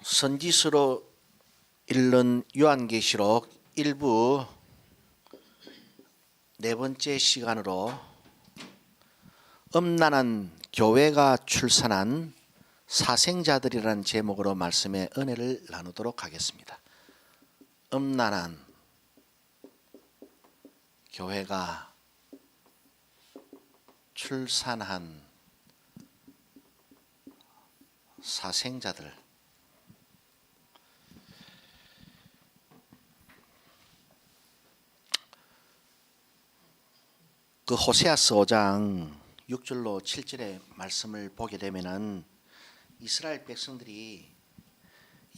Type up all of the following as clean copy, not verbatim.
선지서로 읽는 요한계시록 1부 네 번째 시간으로 음란한 교회가 출산한 사생자들이라는 제목으로 말씀의 은혜를 나누도록 하겠습니다. 음란한 교회가 출산한 사생자들. 그 호세아서 5장 6절로 7절의 말씀을 보게 되면은 이스라엘 백성들이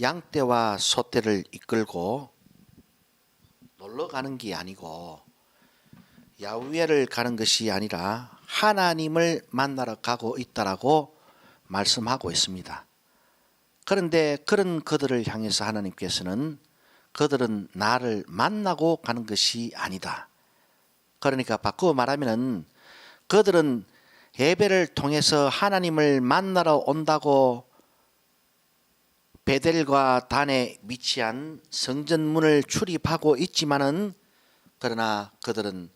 양떼와 소떼를 이끌고 놀러 가는 게 아니고 야훼를 가는 것이 아니라 하나님을 만나러 가고 있다라고 말씀하고 있습니다. 그런데 그런 그들을 향해서 하나님께서는 그들은 나를 만나고 가는 것이 아니다. 그러니까 바꾸어 말하면 그들은 예배를 통해서 하나님을 만나러 온다고 베델과 단에 위치한 성전문을 출입하고 있지만은 그러나 그들은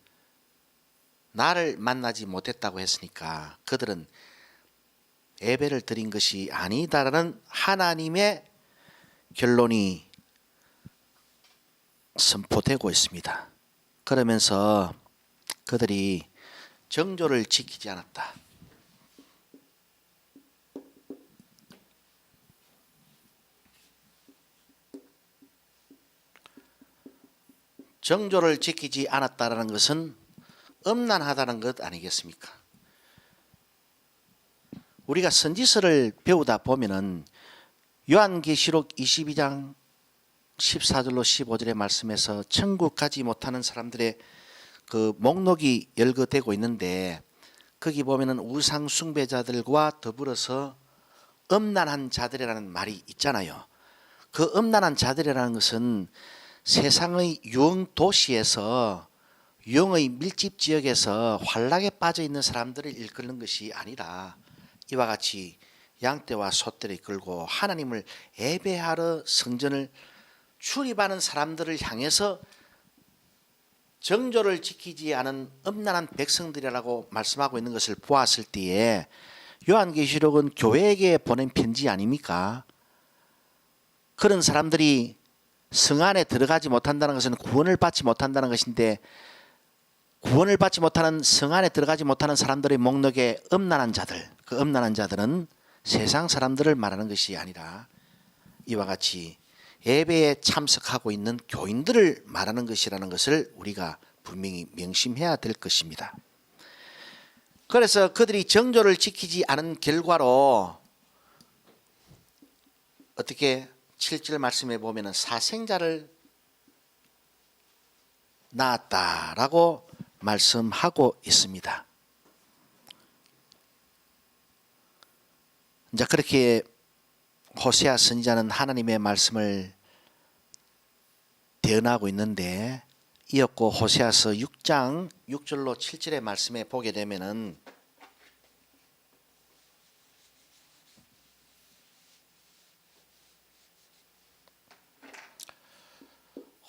나를 만나지 못했다고 했으니까 그들은 예배를 드린 것이 아니다라는 하나님의 결론이 선포되고 있습니다. 그러면서 그들이 정조를 지키지 않았다. 정조를 지키지 않았다라는 것은 음란하다는 것 아니겠습니까? 우리가 선지서를 배우다 보면은 요한계시록 22장 14절로 15절의 말씀에서 천국 가지 못하는 사람들의 그 목록이 열거되고 있는데 거기 보면은 우상 숭배자들과 더불어서 음란한 자들이라는 말이 있잖아요. 그 음란한 자들이라는 것은 세상의 유흥 도시에서 유흥의 밀집 지역에서 환락에 빠져 있는 사람들을 일컫는 것이 아니라 이와 같이 양떼와 소떼를 이끌고 하나님을 예배하러 성전을 출입하는 사람들을 향해서 정조를 지키지 않은 음란한 백성들이라고 말씀하고 있는 것을 보았을 때에 요한계시록은 교회에게 보낸 편지 아닙니까? 그런 사람들이 성 안에 들어가지 못한다는 것은 구원을 받지 못한다는 것인데 구원을 받지 못하는 성 안에 들어가지 못하는 사람들의 목록에 음란한 자들, 그 음란한 자들은 세상 사람들을 말하는 것이 아니라 이와 같이 예배에 참석하고 있는 교인들을 말하는 것이라는 것을 우리가 분명히 명심해야 될 것입니다. 그래서 그들이 정조를 지키지 않은 결과로 어떻게 7절 말씀에 보면은 사생자를 낳았다라고 말씀하고 있습니다. 이제 그렇게 호세아 선지자는 하나님의 말씀을 대언하고 있는데 이었고 호세아서 6장 6절로 7절의 말씀에 보게 되면은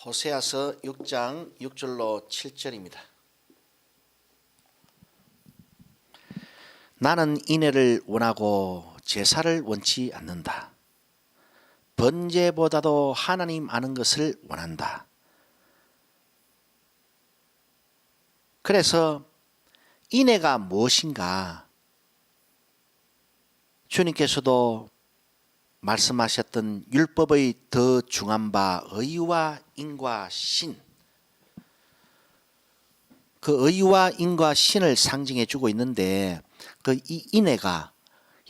호세아서 6장 6절로 7절입니다. 나는 인애를 원하고 제사를 원치 않는다. 번제보다도 하나님 아는 것을 원한다. 그래서 인애가 무엇인가? 주님께서도 말씀하셨던 율법의 더 중한 바 의와 인과 신, 그 의와 인과 신을 상징해 주고 있는데 그 이 인애가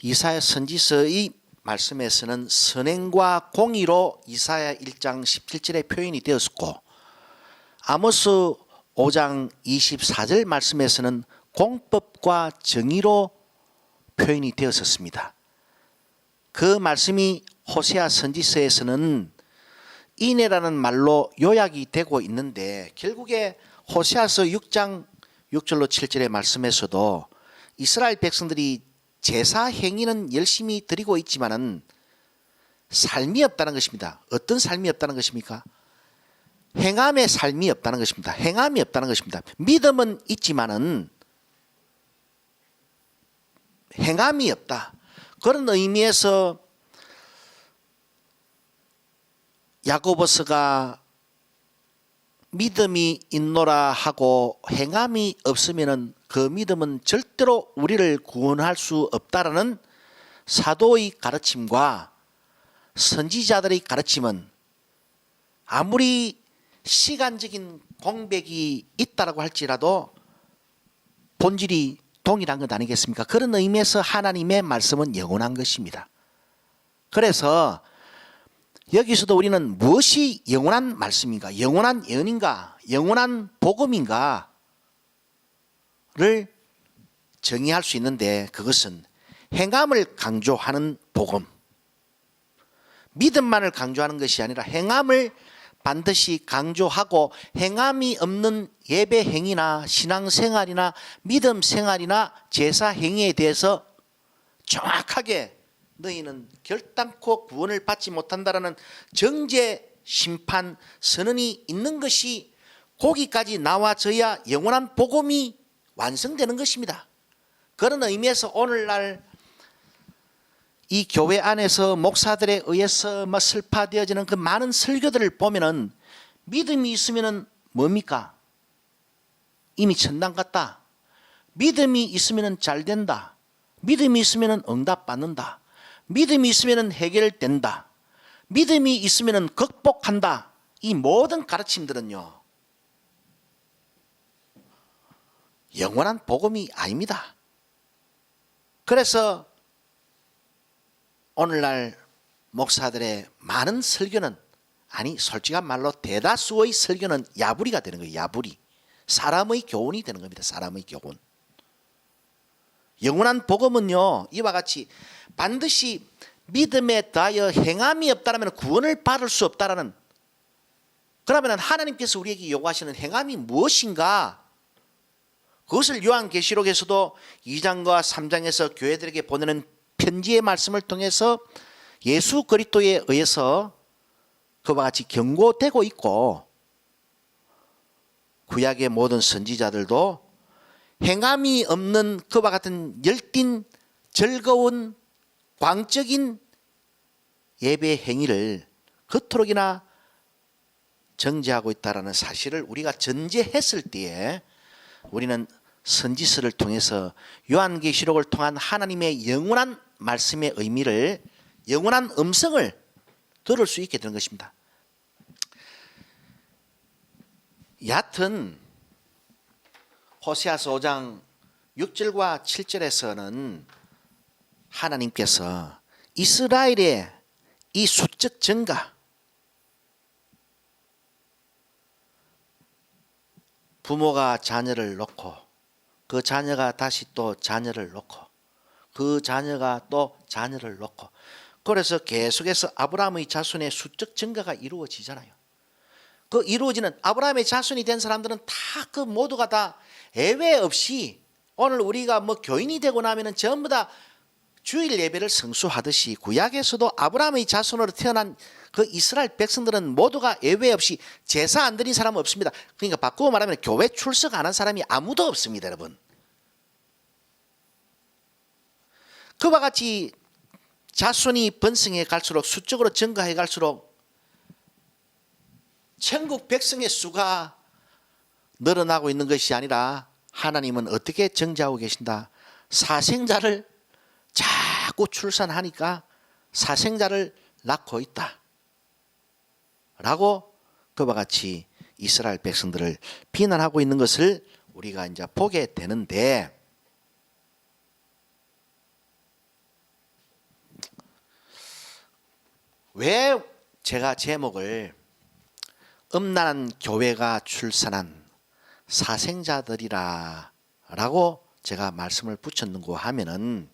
이사야 선지서의 말씀에서는 선행과 공의로 이사야 1장 17절에 표현이 되었고 아모스 5장 24절 말씀에서는 공법과 정의로 표현이 되었었습니다. 그 말씀이 호세아 선지서에서는 인애라는 말로 요약이 되고 있는데 결국에 호세아서 6장 6절로 7절의 말씀에서도 이스라엘 백성들이 제사 행위는 열심히 드리고 있지만은 삶이 없다는 것입니다. 어떤 삶이 없다는 것입니까? 행함의 삶이 없다는 것입니다. 행함이 없다는 것입니다. 믿음은 있지만은 행함이 없다. 그런 의미에서 야고보서가 믿음이 있노라 하고 행함이 없으면은 그 믿음은 절대로 우리를 구원할 수 없다라는 사도의 가르침과 선지자들의 가르침은 아무리 시간적인 공백이 있다라고 할지라도 본질이 동일한 것 아니겠습니까? 그런 의미에서 하나님의 말씀은 영원한 것입니다. 그래서 여기서도 우리는 무엇이 영원한 말씀인가, 영원한 예언인가, 영원한 복음인가를 정의할 수 있는데 그것은 행함을 강조하는 복음, 믿음만을 강조하는 것이 아니라 행함을 반드시 강조하고 행함이 없는 예배 행위나 신앙생활이나 믿음 생활이나 제사 행위에 대해서 정확하게 너희는 결단코 구원을 받지 못한다라는 정죄 심판 선언이 있는 것이 거기까지 나와져야 영원한 복음이 완성되는 것입니다. 그런 의미에서 오늘날 이 교회 안에서 목사들에 의해서 설파되어지는 그 많은 설교들을 보면은 믿음이 있으면은 뭡니까? 이미 천당 갔다. 믿음이 있으면은 잘 된다. 믿음이 있으면은 응답 받는다. 믿음이 있으면은 해결된다. 믿음이 있으면은 극복한다. 이 모든 가르침들은요, 영원한 복음이 아닙니다. 그래서 오늘날 목사들의 많은 설교는, 아니 솔직한 말로 대다수의 설교는 야부리가 되는 거예요. 야부리. 사람의 교훈이 되는 겁니다. 사람의 교훈. 영원한 복음은요, 이와 같이 반드시 믿음에 더하여 행함이 없다면 구원을 받을 수 없다라는, 그러면 하나님께서 우리에게 요구하시는 행함이 무엇인가? 그것을 요한계시록에서도 2장과 3장에서 교회들에게 보내는 편지의 말씀을 통해서 예수 그리스도에 의해서 그와 같이 경고되고 있고, 구약의 모든 선지자들도 행함이 없는 그와 같은 열띤 즐거운 광적인 예배 행위를 그토록이나 정죄하고 있다는 사실을 우리가 전제했을 때에 우리는 선지서를 통해서 요한계시록을 통한 하나님의 영원한 말씀의 의미를, 영원한 음성을 들을 수 있게 되는 것입니다. 얕은 호세아서 5장 6절과 7절에서는 하나님께서 이스라엘의 이 수적 증가, 부모가 자녀를 놓고 그 자녀가 다시 또 자녀를 놓고 그 자녀가 또 자녀를 놓고, 그래서 계속해서 아브라함의 자손의 수적 증가가 이루어지잖아요. 그 이루어지는 아브라함의 자손이 된 사람들은 다 그 모두가 다 예외 없이 오늘 우리가 뭐 교인이 되고 나면은 전부 다 주일 예배를 성수하듯이 구약에서도 아브라함의 자손으로 태어난 그 이스라엘 백성들은 모두가 예외 없이 제사 안 드린 사람은 없습니다. 그러니까 바꾸어 말하면 교회 출석 안 한 사람이 아무도 없습니다, 여러분. 그와 같이 자손이 번성해 갈수록, 수적으로 증가해 갈수록 천국 백성의 수가 늘어나고 있는 것이 아니라 하나님은 어떻게 정죄하고 계신다? 사생자를 자꾸 출산하니까 사생자를 낳고 있다 라고 그와 같이 이스라엘 백성들을 비난하고 있는 것을 우리가 이제 보게 되는데, 왜 제가 제목을 음란한 교회가 출산한 사생자들이라 라고 제가 말씀을 붙였는고 하면은,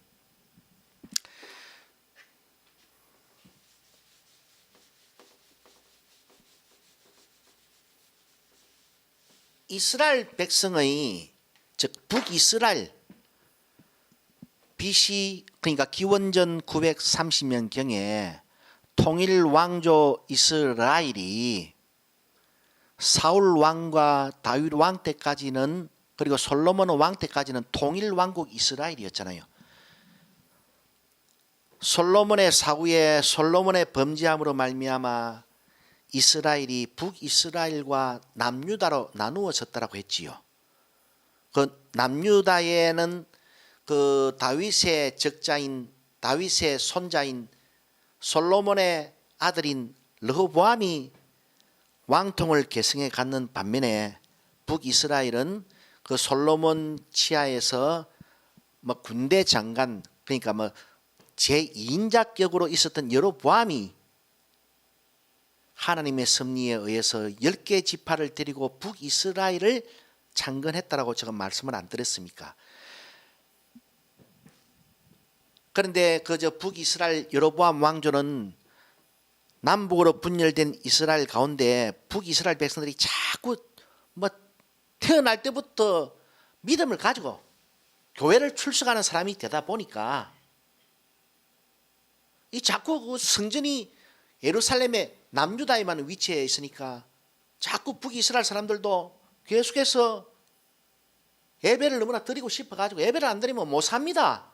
이스라엘 백성의, 즉 북이스라엘, BC 그러니까 기원전 930년경에 통일 왕조 이스라엘이 사울 왕과 다윗 왕 때까지는, 그리고 솔로몬 왕 때까지는 통일 왕국 이스라엘이었잖아요. 솔로몬의 사후에 솔로몬의 범죄함으로 말미암아 이스라엘이 북이스라엘과 남유다로 나누어졌다라고 했지요. 그 남유다에는 그 다윗의 적자인, 다윗의 손자인 솔로몬의 아들인 르호보암이 왕통을 계승해 갖는 반면에 북이스라엘은 그 솔로몬 치하에서 뭐 군대 장관, 그러니까 뭐 제2인자격으로 있었던 여로보암이 하나님의 섭리에 의해서 10개 지파를 데리고 북이스라엘을 창건했다라고 제가 말씀을 안 드렸습니까? 그런데 그저 북이스라엘 여로보암 왕조는 남북으로 분열된 이스라엘 가운데 북이스라엘 백성들이 자꾸 뭐 태어날 때부터 믿음을 가지고 교회를 출석하는 사람이 되다 보니까 이 자꾸 그 성전이 예루살렘의 남유다에만 위치해 있으니까 자꾸 북이스라엘 사람들도 계속해서 예배를 너무나 드리고 싶어 가지고 예배를 안 드리면 못 삽니다.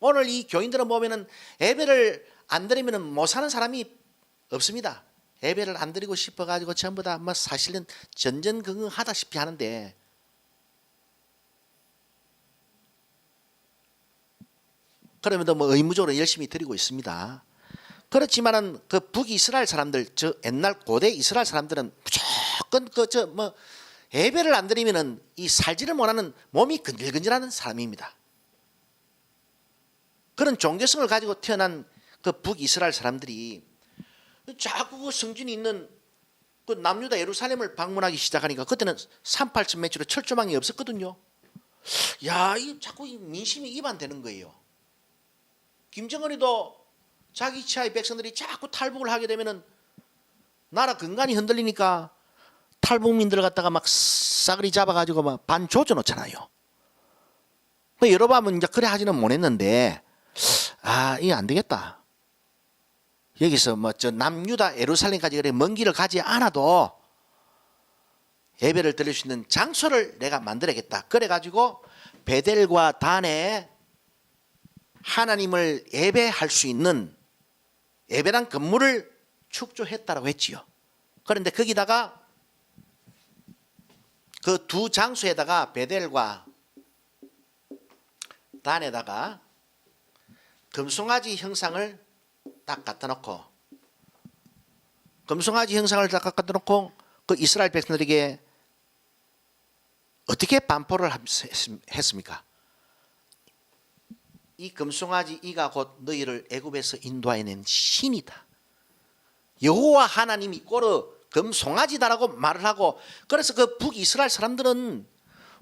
오늘 이 교인들은 보면은 예배를 안 드리면 못 사는 사람이 없습니다. 예배를 안 드리고 싶어 가지고 전부 다 뭐 사실은 전전긍긍하다시피 하는데, 그럼에도 뭐 의무적으로 열심히 드리고 있습니다. 그렇지만은 그 북이스라엘 사람들, 저 옛날 고대 이스라엘 사람들은 무조건 그 뭐 예배를 안 드리면은 이 살지를 못하는 몸이 근질근질하는 사람입니다. 그런 종교성을 가지고 태어난 그 북이스라엘 사람들이 자꾸 그 성전이 있는 그 남유다 예루살렘을 방문하기 시작하니까, 그때는 38천 매치로 철조망이 없었거든요. 야, 이 자꾸 이 민심이 이반되는 거예요. 김정은이도 자기 치하의 백성들이 자꾸 탈북을 하게 되면은 나라 근간이 흔들리니까 탈북민들 갖다가 막 싸그리 잡아가지고 막 반조져 놓잖아요. 여러분은 이제 그래 하지는 못했는데, 이게 안 되겠다. 여기서 뭐 저 남유다 예루살렘까지 그래 먼 길을 가지 않아도 예배를 드릴 수 있는 장소를 내가 만들어야겠다. 그래가지고 베델과 단에 하나님을 예배할 수 있는 예배당 건물을 축조했다라고 했지요. 그런데 거기다가 그 두 장소에다가 베델과 단에다가 금송아지 형상을 딱 갖다 놓고, 금송아지 형상을 딱 갖다 놓고 그 이스라엘 백성들에게 어떻게 반포를 했습니까? 이 금송아지 이가 곧 너희를 애굽에서 인도해낸 신이다. 여호와 하나님이 꼬르 금송아지다라고 말을 하고, 그래서 그 북이스라엘 사람들은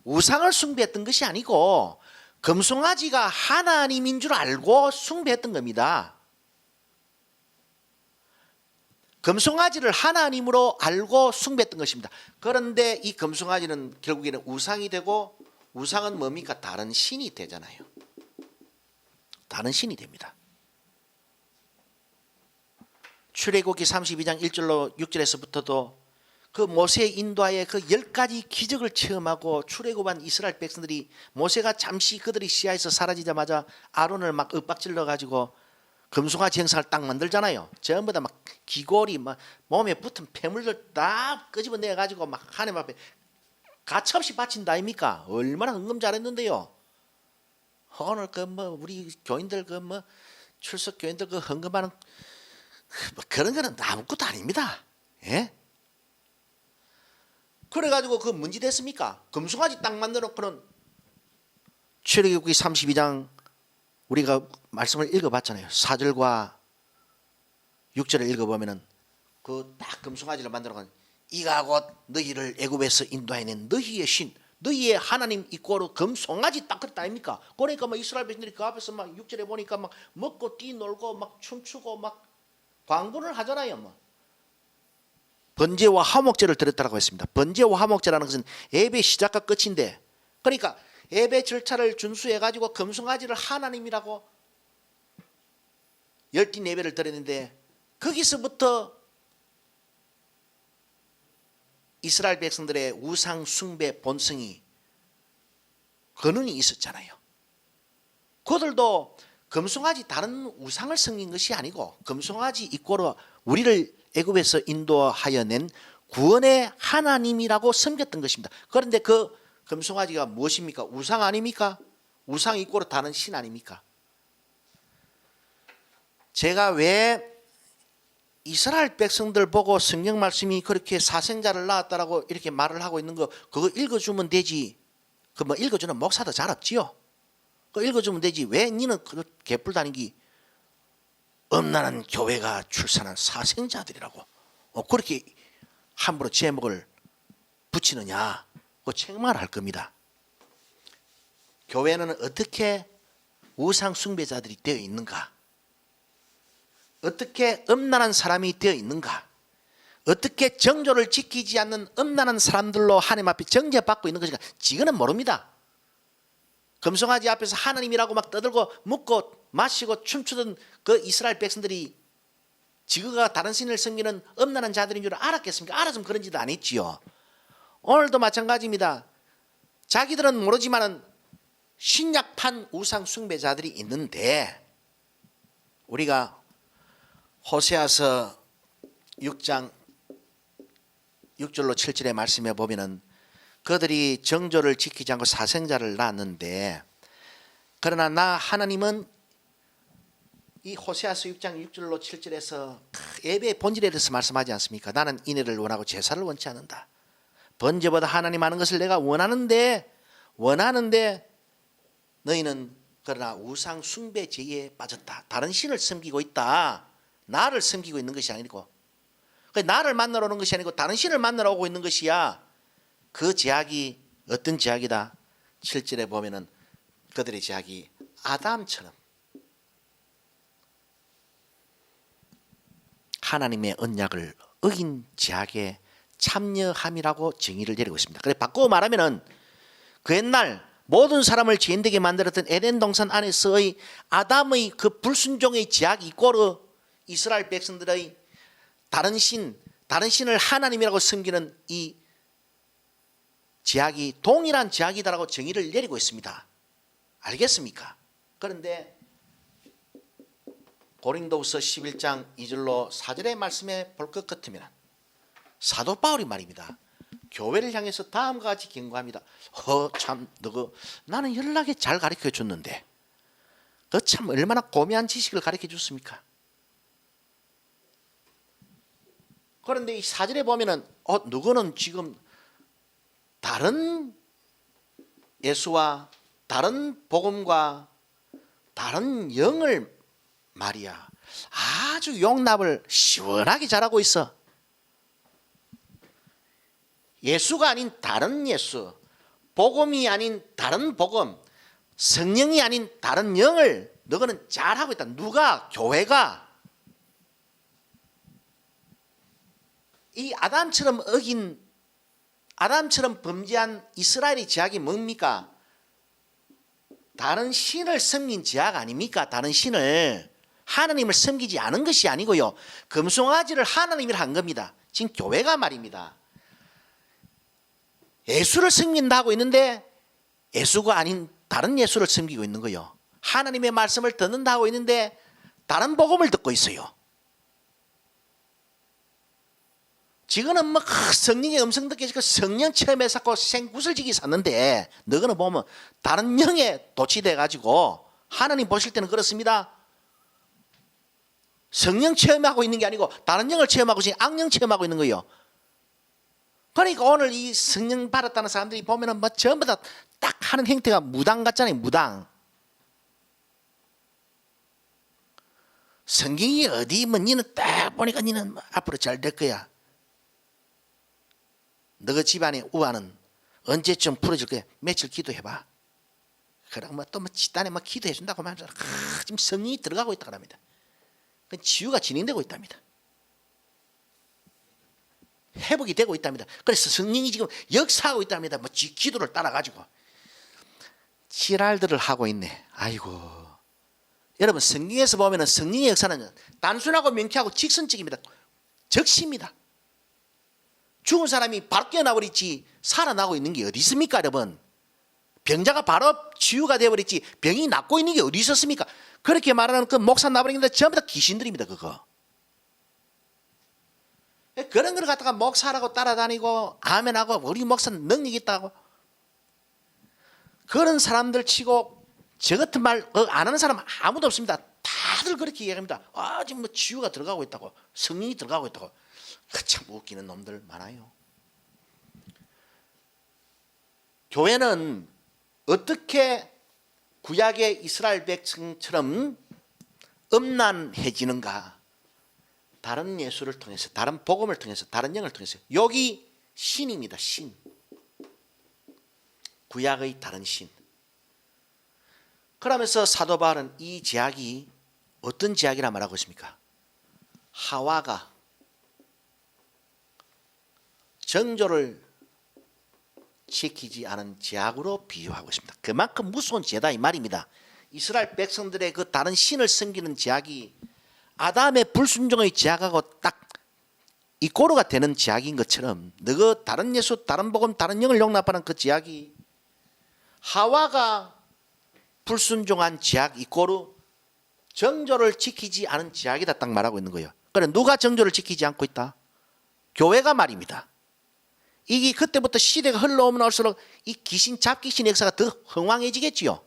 우상을 숭배했던 것이 아니고 금송아지가 하나님인 줄 알고 숭배했던 겁니다. 금송아지를 하나님으로 알고 숭배했던 것입니다. 그런데 이 금송아지는 결국에는 우상이 되고, 우상은 뭡니까? 다른 신이 되잖아요. 다른 신이 됩니다. 출애굽기 32장 1절로 6절에서부터도 그 모세의 인도하에 그 10가지 기적을 체험하고 출애굽한 이스라엘 백성들이, 모세가 잠시 그들이 시야에서 사라지자마자 아론을 막 윽박질러 가지고 금송아지 형상을 딱 만들잖아요. 전부 다 막 귀골이 막 몸에 붙은 폐물들 다 끄집어내 가지고 막 하나님 앞에 가차없이 바친다 아닙니까? 얼마나 헌금 잘했는데요. 오늘 그 뭐 우리 교인들 그 뭐 출석 교인들 그 헌금하는 뭐 그런 거는 아무것도 아닙니다. 예? 그래가지고 그 문제 됐습니까? 금송아지 딱 만들어놓고는 출애굽기 32장 우리가 말씀을 읽어봤잖아요. 4절과 6절을 읽어보면은 그 딱 금송아지를 만들어놓고, 이가 곧 너희를 애굽에서 인도해낸 너희의 신, 너희의 하나님 이꼬르 금송아지 딱 그랬다 아닙니까? 그러니까 막 이스라엘 백성들이 그 앞에서 막 6절에 보니까 막 먹고 뛰놀고 막 춤추고 막 광분을 하잖아요. 뭐 번제와 화목제를 드렸다라고 했습니다. 번제와 화목제라는 것은 예배 시작과 끝인데, 그러니까 예배 절차를 준수해 가지고 금송아지를 하나님이라고 열띤 예배를 드렸는데, 거기서부터 이스라엘 백성들의 우상 숭배 본성이 근원이 있었잖아요. 그들도 금송아지 다른 우상을 섬긴 것이 아니고 금송아지 이꼬로 우리를 애굽에서 인도하여 낸 구원의 하나님이라고 섬겼던 것입니다. 그런데 그 금송아지가 무엇입니까? 우상 아닙니까? 우상 이꼬로 다른 신 아닙니까? 제가 왜 이스라엘 백성들 보고 성경 말씀이 그렇게 사생자를 낳았다라고 이렇게 말을 하고 있는 거 그거 읽어주면 되지. 그 뭐 읽어주는 목사도 잘 없지요. 그거 읽어주면 되지. 왜 니는 그 개뿔 다니기 엄난한 교회가 출산한 사생자들이라고 그렇게 함부로 제목을 붙이느냐. 그 책망을 할 겁니다. 교회는 어떻게 우상 숭배자들이 되어 있는가? 어떻게 음란한 사람이 되어 있는가? 어떻게 정조를 지키지 않는 음란한 사람들로 하나님 앞에 정죄받고 있는 것인가? 지금은 모릅니다. 금송아지 앞에서 하나님이라고 막 떠들고 묻고 마시고 춤추던 그 이스라엘 백성들이 지그가 다른 신을 섬기는 음란한 자들인 줄 알았겠습니까? 알았으면 그런 짓을 안 했지요. 오늘도 마찬가지입니다. 자기들은 모르지만은 신약판 우상 숭배자들이 있는데 우리가 호세아서 6장 6절로 7절의 말씀에 보면은 그들이 정조를 지키지 않고 사생자를 낳았는데 그러나 나 하나님은 이 호세아서 6장 6절로 7절에서 예배의 본질에 대해서 말씀하지 않습니까? 나는 인애를 원하고 제사를 원치 않는다. 번제보다 하나님 하는 것을 내가 원하는데 너희는 그러나 우상 숭배죄에 빠졌다. 다른 신을 섬기고 있다. 나를 섬기고 있는 것이 아니고 나를 만나러 오는 것이 아니고 다른 신을 만나러 오고 있는 것이야. 그 제약이 어떤 제약이다? 7절에 보면은 그들의 제약이 아담처럼 하나님의 언약을 어긴 제약에 참여함이라고 정의를 내리고 있습니다. 그래 바꾸어 말하면은 그 옛날 모든 사람을 죄인되게 만들었던 에덴 동산 안에서의 아담의 그 불순종의 제약이 이꼬르 이스라엘 백성들의 다른 신을 하나님이라고 섬기는 이 제약이 동일한 제약이다라고 정의를 내리고 있습니다. 알겠습니까? 그런데 고린도후서 11장 2절로 4절의 말씀에 볼 것 같으면 사도 바울이 말입니다. 교회를 향해서 다음과 같이 경고합니다. 참 너그 나는 연락에 잘 가르쳐 줬는데 그 참 얼마나 고매한 지식을 가르쳐 줬습니까? 그런데 이 4절에 보면은 누구는 지금 다른 예수와 다른 복음과 다른 영을 말이야 아주 용납을 시원하게 잘하고 있어. 예수가 아닌 다른 예수, 복음이 아닌 다른 복음, 성령이 아닌 다른 영을 너희는 잘하고 있다. 누가? 교회가. 이 아담처럼 범죄한 이스라엘의 죄악이 뭡니까? 다른 신을 섬긴 죄악 아닙니까? 다른 신을 하나님을 섬기지 않은 것이 아니고요. 금송아지를 하나님이라 한 겁니다. 지금 교회가 말입니다. 예수를 섬긴다고 있는데 예수가 아닌 다른 예수를 섬기고 있는 거예요. 하나님의 말씀을 듣는다고 있는데 다른 복음을 듣고 있어요. 지금은 뭐 성령의 음성 듣게 해서 성령 체험해서 생구슬지기 샀는데 너희는 보면 다른 영에 도취돼 가지고 하나님 보실 때는 그렇습니다. 성령 체험하고 있는 게 아니고 다른 영을 체험하고 지금 악령 체험하고 있는 거예요. 그러니까 오늘 이 성령 받았다는 사람들이 보면은 뭐 전부 다 딱 하는 행태가 무당 같잖아요. 무당. 성경이 어디 뭐 니는 딱 보니까 니는 뭐 앞으로 잘 될 거야. 너희 집안의 우환은 언제쯤 풀어질 거야? 며칠 기도해봐. 그럼 뭐 또 뭐 집단에 뭐 기도해 준다고 하면서 지금 성령이 들어가고 있다고 합니다. 그 치유가 진행되고 있답니다. 회복이 되고 있답니다. 그래서 성령이 지금 역사하고 있답니다. 뭐 기도를 따라 가지고 지랄들을 하고 있네. 아이고 여러분 성경에서 보면은 성령의 역사는 단순하고 명쾌하고 직선적입니다. 적시입니다. 죽은 사람이 바로 깨어나 버리지 살아나고 있는 게 어디 있습니까, 여러분? 병자가 바로 치유가 되어 버리지 병이 낫고 있는 게 어디 있었습니까? 그렇게 말하는 그 목사 나버리는데 전부 다 귀신들입니다, 그거. 그런 걸 갖다가 목사라고 따라다니고 아멘하고 우리 목사는 능력 있다고 그런 사람들 치고 저 같은 말 안 하는 사람 아무도 없습니다. 다들 그렇게 이야기합니다. 지금 뭐 치유가 들어가고 있다고 성령이 들어가고 있다고. 참 웃기는 놈들 많아요. 교회는 어떻게 구약의 이스라엘 백성처럼 음란해지는가? 다른 예수를 통해서, 다른 복음을 통해서, 다른 영을 통해서. 여기 신입니다. 신. 구약의 다른 신. 그러면서 사도 바울은 이 제약이 어떤 제약이라 말하고 있습니까? 하와가 정조를 지키지 않은 제약으로 비유하고 있습니다. 그만큼 무서운 죄다 이 말입니다. 이스라엘 백성들의 그 다른 신을 섬기는 제약이 아담의 불순종의 제약하고 딱 이꼬르가 되는 제약인 것처럼 너그 다른 예수, 다른 복음, 다른 영을 용납하는 그 제약이 하와가 불순종한 제약 이꼬르 정조를 지키지 않은 제약이다 딱 말하고 있는 거예요. 그래 누가 정조를 지키지 않고 있다? 교회가 말입니다. 이게 그때부터 시대가 흘러오면 올수록 이 귀신 잡귀신의 역사가 더 흥왕해지겠지요.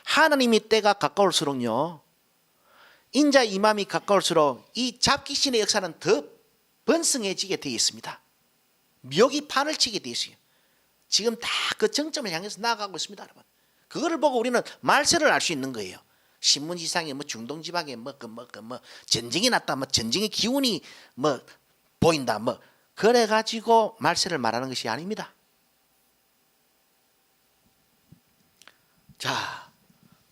하나님이 때가 가까울수록요. 인자 이맘이 가까울수록 이 잡귀신의 역사는 더 번성해지게 되어 있습니다. 묘기 판을 치게 되어 있어요. 지금 다 그 정점을 향해서 나아가고 있습니다, 여러분. 그거를 보고 우리는 말세를 알 수 있는 거예요. 신문지상에 뭐 중동 지방에 뭐 전쟁이 났다, 뭐 전쟁의 기운이 뭐 보인다, 뭐 그래 가지고 말세를 말하는 것이 아닙니다. 자,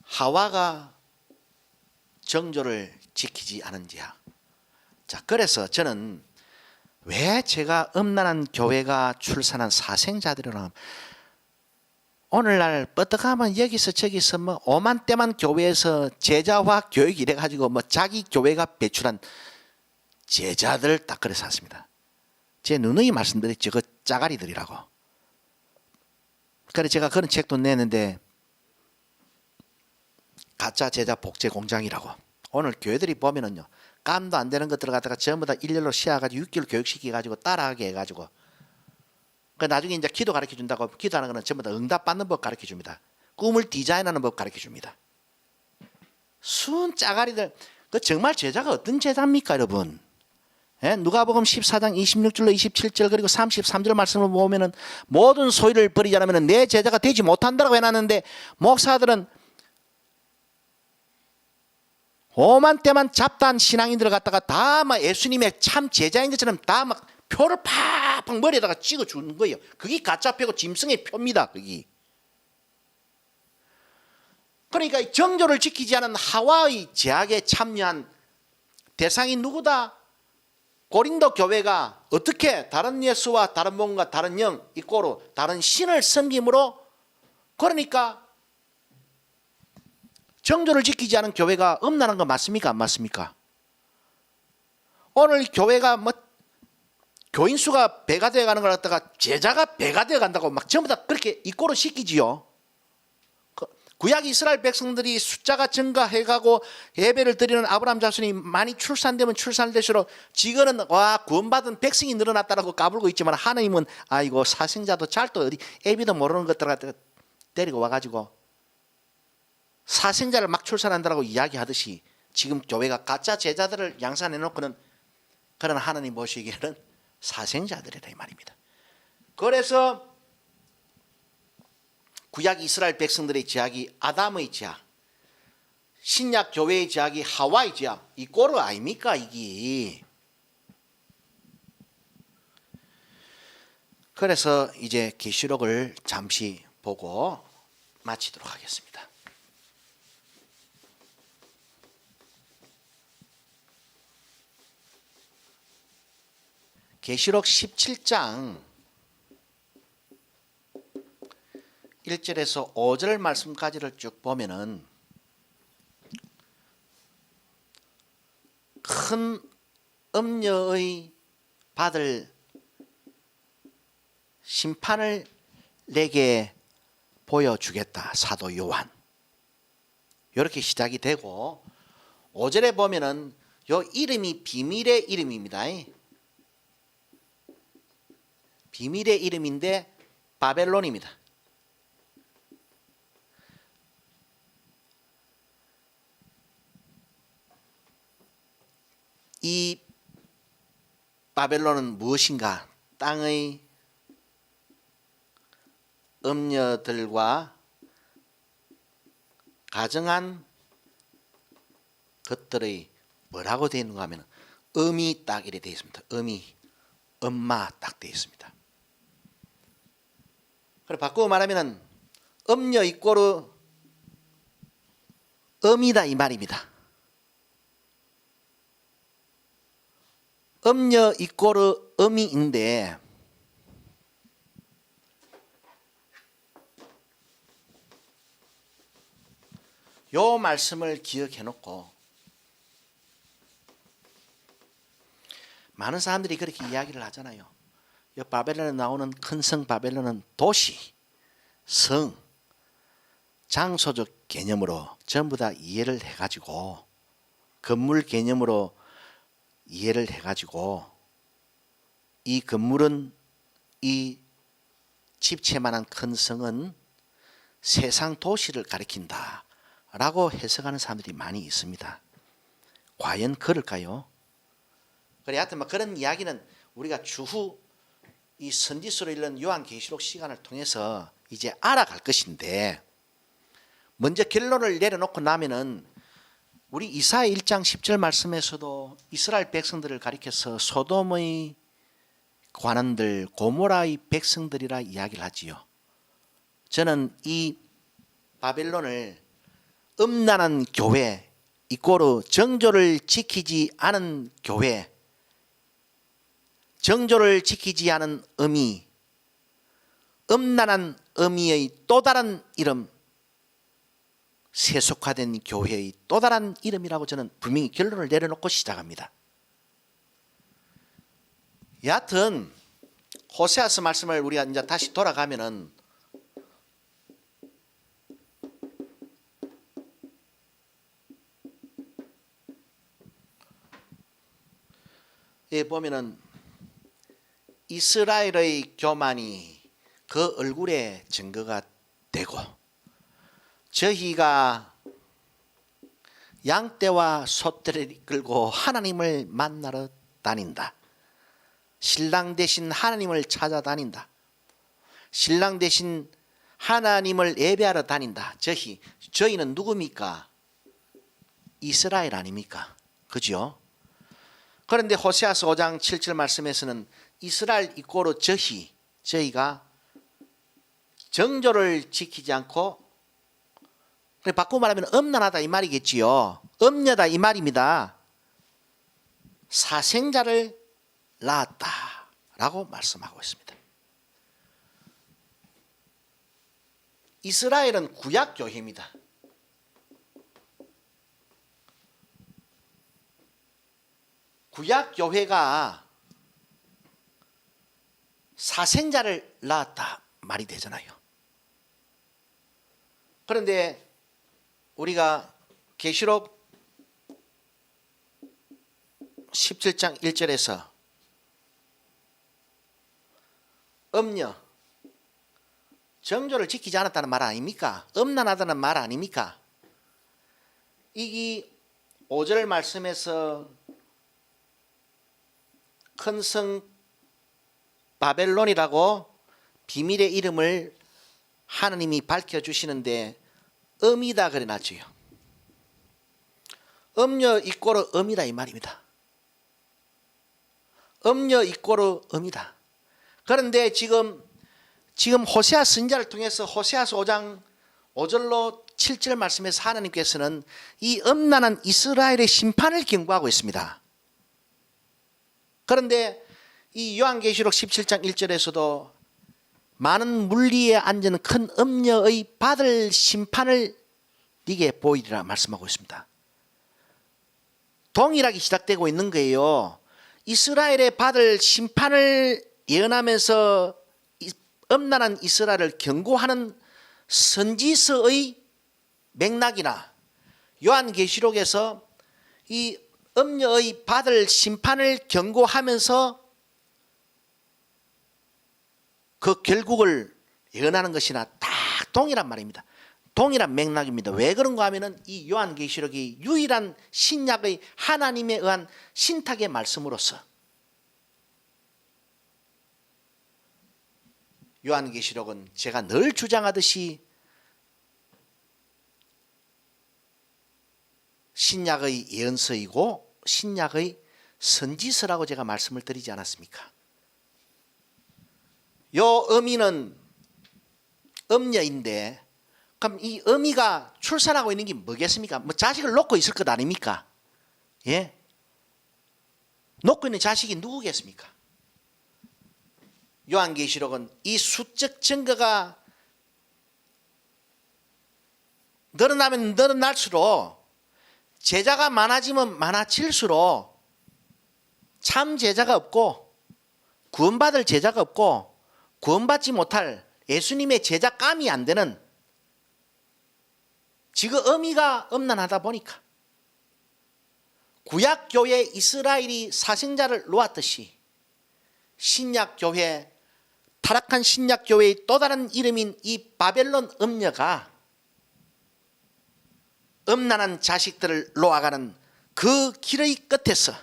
하와가 정조를 지키지 않은 제약. 자, 그래서 저는 왜 제가 음란한 교회가 출산한 사생자들이라고 오늘날 뻗어가면 여기서 저기서 뭐 오만때만 교회에서 제자화 교육 이래 가지고 뭐 자기 교회가 배출한 제자들 딱 그래 샀습니다. 제 누누이 말씀드렸죠. 그 짜가리들이라고. 그래 제가 그런 책도 내는데 가짜 제자 복제 공장이라고. 오늘 교회들이 보면은요. 감도 안 되는 것들을 갖다가 전부 다 일렬로 씌워가지고 6개월 교육시켜가지고 따라하게 해가지고 그 나중에 이제 기도 가르쳐 준다고 기도하는 거는 전부 다 응답 받는 법 가르쳐 줍니다. 꿈을 디자인하는 법 가르쳐 줍니다. 순 짜가리들. 그 정말 제자가 어떤 제자입니까, 여러분? 예? 누가복음 14장 26절로 27절 그리고 33절 말씀을 보면은 모든 소유를 버리지 않으면 내 제자가 되지 못한다고 해놨는데 목사들은 오만때만 잡다한 신앙인들을 갖다가 다 막 예수님의 참 제자인 것처럼 다 막 표를 팍팍 머리에다가 찍어주는 거예요. 그게 가짜 표고 짐승의 표입니다. 그게. 그러니까 정조를 지키지 않은 하와의 제약에 참여한 대상이 누구다? 고린도 교회가 어떻게 다른 예수와 다른 뭔가 다른 영 이꼬로 다른 신을 섬김으로 그러니까 정조를 지키지 않은 교회가 음란한 거 맞습니까? 안 맞습니까? 오늘 교회가 뭐 교인 수가 배가 되어 가는 걸 갖다가 제자가 배가 되어 간다고 막 전부 다 그렇게 이꼬로 시키지요. 구약 이스라엘 백성들이 숫자가 증가해가고 예배를 드리는 아브라함 자손이 많이 출산되면 출산될수록 지금은 와 구원받은 백성이 늘어났다라고 까불고 있지만 하나님은 아이고 사생자도 잘도 어디 애비도 모르는 것들 갖다가 데리고 와가지고 사생자를 막 출산한다라고 이야기하듯이 지금 교회가 가짜 제자들을 양산해놓고는 그런 하나님 보시기에는 사생자들이라 이 말입니다. 그래서 구약 이스라엘 백성들의 제약이 아담의 제약, 신약 교회의 제약이 하와의 제약, 이 꼴은 아닙니까 이게? 그래서 이제 계시록을 잠시 보고 마치도록 하겠습니다. 계시록 17장 1절에서 5절 말씀까지를 쭉 보면은 큰 음녀의 받을 심판을 내게 보여주겠다. 사도 요한. 이렇게 시작이 되고 5절에 보면은 요 이름이 비밀의 이름입니다. 비밀의 이름인데 바벨론입니다. 이 바벨론은 무엇인가? 땅의 음녀들과 가정한 것들의 뭐라고 되어 있는가 하면 음이 딱 이렇게 되어 있습니다. 음이 엄마 딱 되어 있습니다. 그래 바꾸고 말하면 음녀 이꼬르 음이다 이 말입니다. 음녀 이꼬르 음이인데 요 말씀을 기억해 놓고 많은 사람들이 그렇게 이야기를 하잖아요. 이 바벨론에 나오는 큰 성 바벨론은 도시, 성, 장소적 개념으로 전부 다 이해를 해가지고 건물 개념으로 이해를 해가지고 이 건물은 이 집채만한 큰 성은 세상 도시를 가리킨다 라고 해석하는 사람들이 많이 있습니다. 과연 그럴까요? 그래 하여튼 뭐 그런 이야기는 우리가 추후 이 선지서로 읽는 요한계시록 시간을 통해서 이제 알아갈 것인데 먼저 결론을 내려놓고 나면은 우리 이사야 1장 10절 말씀에서도 이스라엘 백성들을 가리켜서 소돔의 관원들 고모라의 백성들이라 이야기를 하지요. 저는 이 바벨론을 음란한 교회 이꼬르 정조를 지키지 않은 교회 정조를 지키지 않은 어미 음란한 어미의 또 다른 이름 세속화된 교회의 또 다른 이름이라고 저는 분명히 결론을 내려놓고 시작합니다. 여하튼 호세아서 말씀을 우리가 이제 다시 돌아가면은 보면은 이스라엘의 교만이 그 얼굴에 증거가 되고 저희가 양떼와 소떼를 끌고 하나님을 만나러 다닌다. 신랑 대신 하나님을 찾아다닌다. 신랑 대신 하나님을 예배하러 다닌다. 저희는 누굽니까? 이스라엘 아닙니까? 그죠? 그런데 호세아서 5장 7절 말씀에서는 이스라엘 이꼬르 저희가 정조를 지키지 않고 바꾸고 말하면 음란하다 이 말이겠지요. 음녀다 이 말입니다. 사생자를 낳았다 라고 말씀하고 있습니다. 이스라엘은 구약교회입니다. 구약교회가 사생자를 낳았다 말이 되잖아요. 그런데 우리가 계시록 17장 1절에서 음녀 정조를 지키지 않았다는 말 아닙니까? 음란하다는 말 아닙니까? 이 5절 말씀에서 큰 성 바벨론이라고 비밀의 이름을 하나님이 밝혀주시는데 음이다 그래 놨지요. 음녀 이꼬르 음이다 이 말입니다. 음녀 이꼬르 음이다. 그런데 지금 호세아 선지자를 통해서 호세아서 5장 5절로 7절 말씀에서 하나님께서는 이 음란한 이스라엘의 심판을 경고하고 있습니다. 그런데 이 요한계시록 17장 1절에서도 많은 물리에 앉은 큰 음녀의 받을 심판을 네게 보이리라 말씀하고 있습니다. 동일하게 시작되고 있는 거예요. 이스라엘에 받을 심판을 예언하면서 엄난한 이스라엘을 경고하는 선지서의 맥락이나 요한계시록에서 이 음녀의 받을 심판을 경고하면서 그 결국을 예언하는 것이나 다 동일한 말입니다. 동일한 맥락입니다. 왜 그런가 하면은 이 요한계시록이 유일한 신약의 하나님에 의한 신탁의 말씀으로서 요한계시록은 제가 늘 주장하듯이 신약의 예언서이고 신약의 선지서라고 제가 말씀을 드리지 않았습니까? 요 어미는 엄녀인데 그럼 이 어미가 출산하고 있는 게 뭐겠습니까? 뭐 자식을 놓고 있을 것 아닙니까? 예? 놓고 있는 자식이 누구겠습니까? 요한계시록은 이 수적 증거가 늘어나면 늘어날수록 제자가 많아지면 많아질수록 참 제자가 없고 구원받을 제자가 없고 구원받지 못할 예수님의 제자감이 안 되는 지금 어미가 엄난하다 보니까 구약교회 이스라엘이 사생자를 놓았듯이 신약교회 타락한 신약교회의 또 다른 이름인 이 바벨론 음녀가 음란한 자식들을 놓아가는 그 길의 끝에서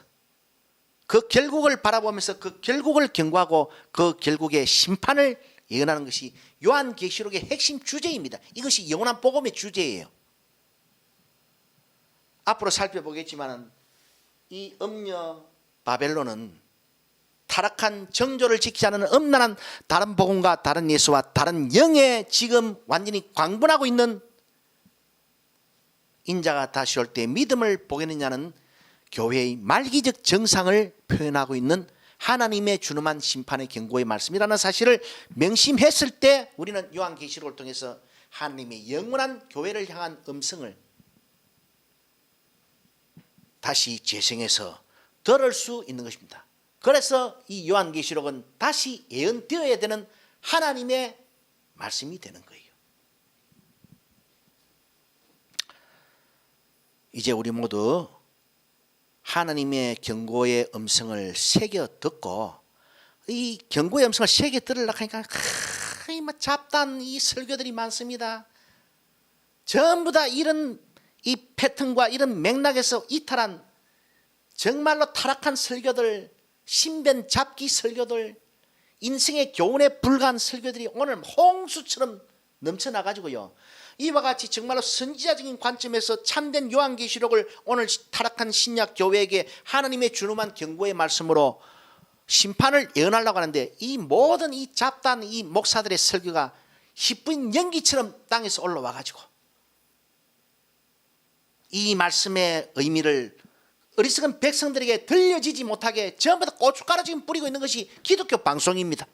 그 결국을 바라보면서 그 결국을 경고하고 그 결국의 심판을 예언하는 것이 요한계시록의 핵심 주제입니다. 이것이 영원한 복음의 주제예요. 앞으로 살펴보겠지만 이 음녀 바벨론은 타락한 정조를 지키지 않는 음란한 다른 복음과 다른 예수와 다른 영에 지금 완전히 광분하고 있는 인자가 다시 올 때 믿음을 보겠느냐는 교회의 말기적 정상을 표현하고 있는 하나님의 준엄한 심판의 경고의 말씀이라는 사실을 명심했을 때 우리는 요한계시록을 통해서 하나님의 영원한 교회를 향한 음성을 다시 재생해서 들을 수 있는 것입니다. 그래서 이 요한계시록은 다시 예언되어야 되는 하나님의 말씀이 되는 거예요. 이제 우리 모두 하나님의 경고의 음성을 새겨 듣고 이 경고의 음성을 새겨 들으려고 하니까 잡다한 이 설교들이 많습니다. 전부 다 이런 이 패턴과 이런 맥락에서 이탈한 정말로 타락한 설교들, 신변 잡기 설교들, 인생의 교훈에 불과한 설교들이 오늘 홍수처럼 넘쳐나가지고요. 이와 같이 정말로 선지자적인 관점에서 참된 요한계시록을 오늘 타락한 신약 교회에게 하나님의 준엄한 경고의 말씀으로 심판을 예언하려고 하는데 이 모든 이 잡다한 이 목사들의 설교가 희뿌인 연기처럼 땅에서 올라와 가지고 이 말씀의 의미를 어리석은 백성들에게 들려지지 못하게 전부 다 고춧가루 지금 뿌리고 있는 것이 기독교 방송입니다.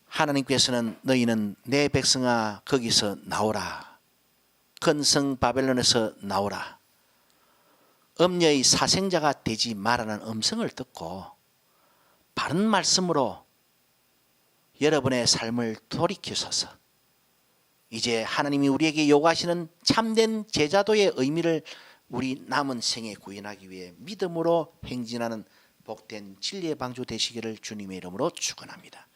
하나님께서는 너희는 내 백성아 거기서 나오라, 근성 바벨론에서 나오라, 음녀의 사생자가 되지 말라는 음성을 듣고 바른 말씀으로 여러분의 삶을 돌이키소서. 이제 하나님이 우리에게 요구하시는 참된 제자도의 의미를 우리 남은 생에 구현하기 위해 믿음으로 행진하는 복된 진리의 방주 되시기를 주님의 이름으로 축원합니다.